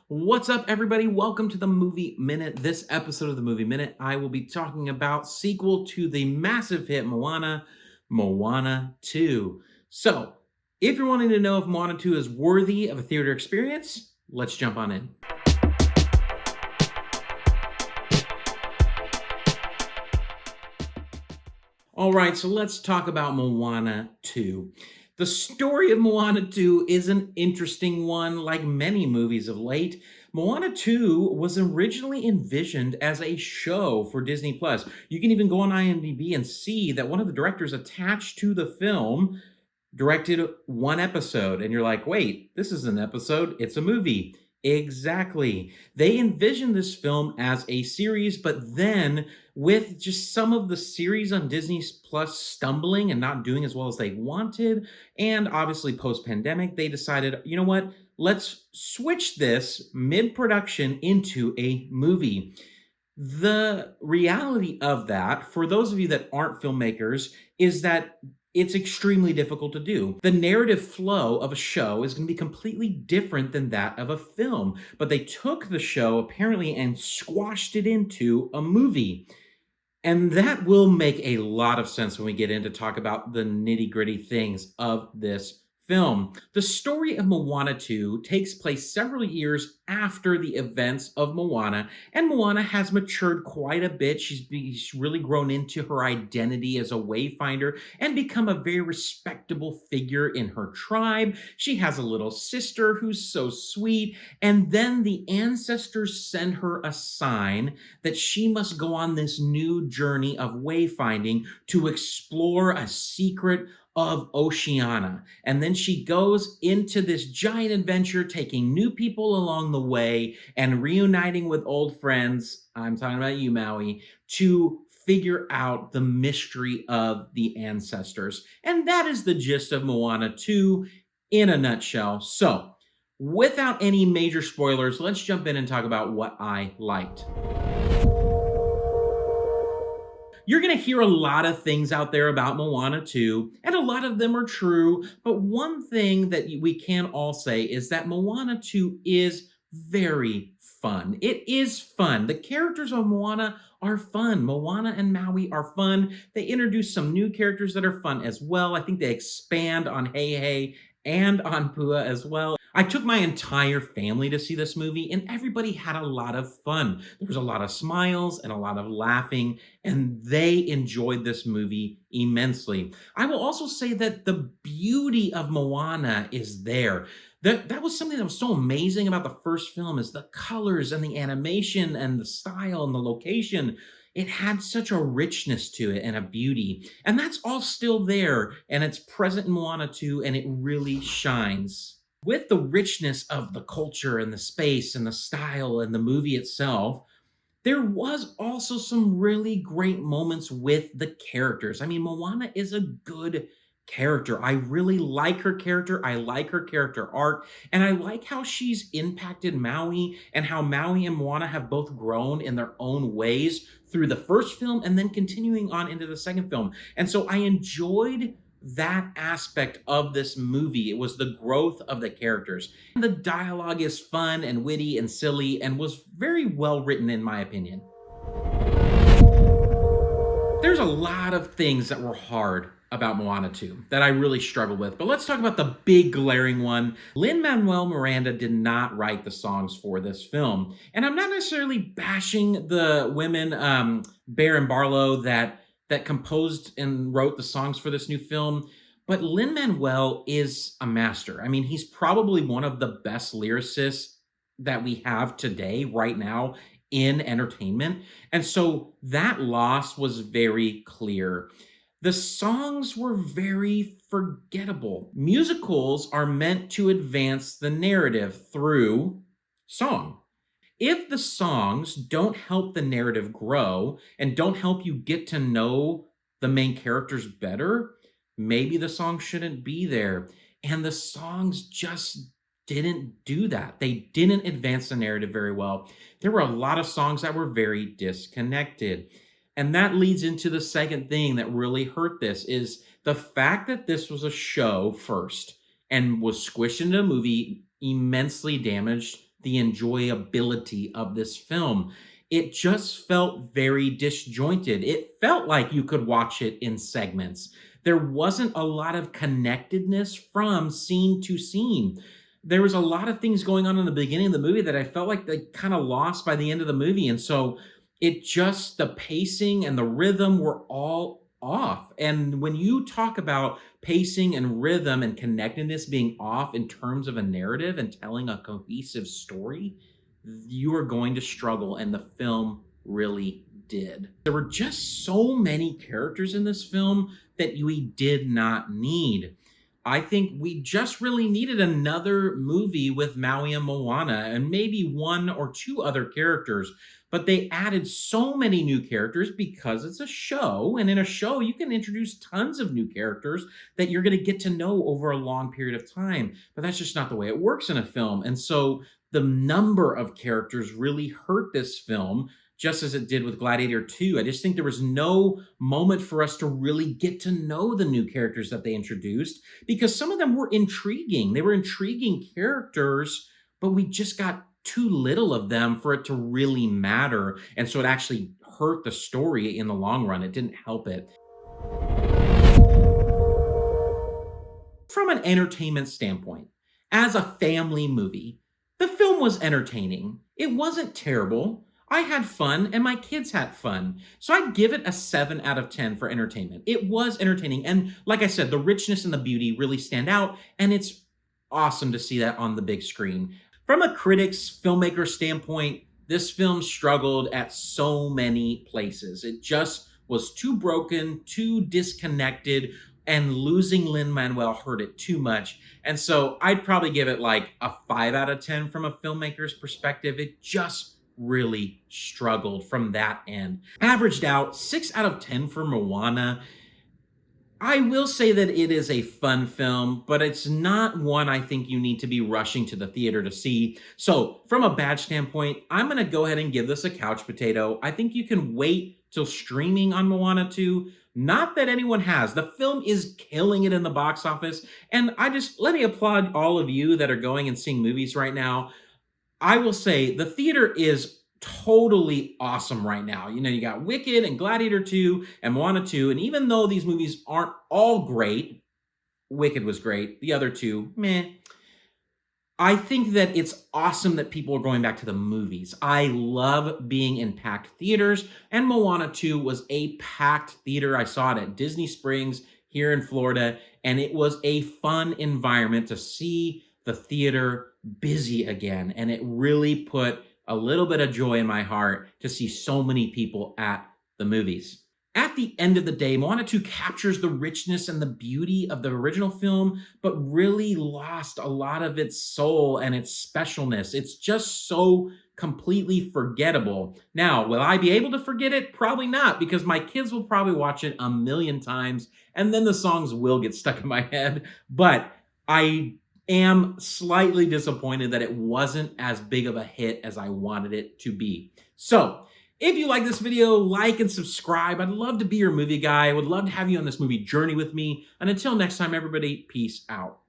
What's up, everybody? Welcome to the Movie Minute. This episode of the Movie Minute, I will be talking about sequel to the massive hit Moana, Moana 2. So, if you're wanting to know if Moana 2 is worthy of a theater experience, let's jump on in. All right, so let's talk about Moana 2. The story of Moana 2 is an interesting one, like many movies of late. Moana 2 was originally envisioned as a show for Disney Plus. You can even go on IMDb and see that one of the directors attached to the film directed one episode, and you're like, wait, this is an episode, it's a movie. Exactly. They envisioned this film as a series, but then with just some of the series on Disney Plus stumbling and not doing as well as they wanted, and obviously post pandemic, they decided, you know what? Let's switch this mid production into a movie. The reality of that, for those of you that aren't filmmakers, is that it's extremely difficult to do. The narrative flow of a show is going to be completely different than that of a film, but they took the show apparently and squashed it into a movie. And that will make a lot of sense when we get into talk about the nitty-gritty things of this film. The story of Moana 2 takes place several years after the events of Moana, and Moana has matured quite a bit. She's really grown into her identity as a wayfinder and become a very respectable figure in her tribe. She has a little sister who's so sweet, and then the ancestors send her a sign that she must go on this new journey of wayfinding to explore a secret of Oceania. And then she goes into this giant adventure, taking new people along the way and reuniting with old friends. I'm talking about you, Maui, to figure out the mystery of the ancestors. And that is the gist of Moana 2 in a nutshell. So, without any major spoilers, let's jump in and talk about what I liked. You're going to hear a lot of things out there about Moana 2, and a lot of them are true, but one thing that we can all say is that Moana 2 is very fun. It is fun. The characters of Moana are fun. Moana and Maui are fun. They introduce some new characters that are fun as well. I think they expand on Hei and on Pua as well. I took my entire family to see this movie, and everybody had a lot of fun. There was a lot of smiles and a lot of laughing, and they enjoyed this movie immensely. I will also say that the beauty of Moana is there. That was something that was so amazing about the first film, is the colors and the animation and the style and the location. It had such a richness to it and a beauty. And that's all still there, and it's present in Moana 2, and it really shines. With the richness of the culture and the space and the style and the movie itself, there was also some really great moments with the characters. I mean, Moana is a good character. I really like her character. I like her character arc. And I like how she's impacted Maui and how Maui and Moana have both grown in their own ways through the first film and then continuing on into the second film. And so I enjoyed that aspect of this movie. It was the growth of the characters. The dialogue is fun and witty and silly and was very well written, in my opinion. There's a lot of things that were hard about Moana 2 that I really struggled with, but let's talk about the big glaring one. Lin-Manuel Miranda did not write the songs for this film, and I'm not necessarily bashing the women, Bear and Barlow, that composed and wrote the songs for this new film, but Lin-Manuel is a master. I mean, he's probably one of the best lyricists that we have today, right now, in entertainment. And so that loss was very clear. The songs were very forgettable. Musicals are meant to advance the narrative through song. If the songs don't help the narrative grow and don't help you get to know the main characters better, maybe the song shouldn't be there. And the songs just didn't do that. They didn't advance the narrative very well. There were a lot of songs that were very disconnected. And that leads into the second thing that really hurt this, is the fact that this was a show first and was squished into a movie immensely damaged the enjoyability of this film. It just felt very disjointed. It felt like you could watch it in segments. There wasn't a lot of connectedness from scene to scene. There was a lot of things going on in the beginning of the movie that I felt like they kind of lost by the end of the movie. And so the pacing and the rhythm were all off. And when you talk about pacing and rhythm and connectedness being off in terms of a narrative and telling a cohesive story, you are going to struggle. And the film really did. There were just so many characters in this film that we did not need. I think we just really needed another movie with Maui and Moana and maybe one or two other characters. But they added so many new characters because it's a show. And in a show, you can introduce tons of new characters that you're going to get to know over a long period of time. But that's just not the way it works in a film. And so the number of characters really hurt this film, just as it did with Gladiator 2. I just think there was no moment for us to really get to know the new characters that they introduced, because some of them were intriguing. They were intriguing characters, but we just got too little of them for it to really matter. And so it actually hurt the story in the long run. It didn't help it. From an entertainment standpoint, as a family movie, the film was entertaining. It wasn't terrible. I had fun and my kids had fun. So I'd give it a 7 out of 10 for entertainment. It was entertaining. And like I said, the richness and the beauty really stand out. And it's awesome to see that on the big screen. From a critic's, filmmaker standpoint, this film struggled at so many places. It just was too broken, too disconnected, and losing Lin-Manuel hurt it too much. And so I'd probably give it like a 5 out of 10 from a filmmaker's perspective. It just really struggled from that end. Averaged out 6 out of 10 for Moana. I will say that it is a fun film, but it's not one I think you need to be rushing to the theater to see. So from a badge standpoint, I'm going to go ahead and give this a couch potato. I think you can wait till streaming on Moana 2. Not that anyone has. The film is killing it in the box office. And let me applaud all of you that are going and seeing movies right now. I will say the theater is totally awesome right now. You know, you got Wicked and Gladiator 2 and Moana 2. And even though these movies aren't all great, Wicked was great. The other two, meh. I think that it's awesome that people are going back to the movies. I love being in packed theaters, and Moana 2 was a packed theater. I saw it at Disney Springs here in Florida, and it was a fun environment to see the theater busy again. And it really put a little bit of joy in my heart to see so many people at the movies. At the end of the day, Moana 2 captures the richness and the beauty of the original film, but really lost a lot of its soul and its specialness. It's just so completely forgettable. Now, will I be able to forget it? Probably not, because my kids will probably watch it a million times, and then the songs will get stuck in my head. But I am slightly disappointed that it wasn't as big of a hit as I wanted it to be. So, if you like this video, like and subscribe. I'd love to be your movie guy. I would love to have you on this movie journey with me. And until next time, everybody, peace out.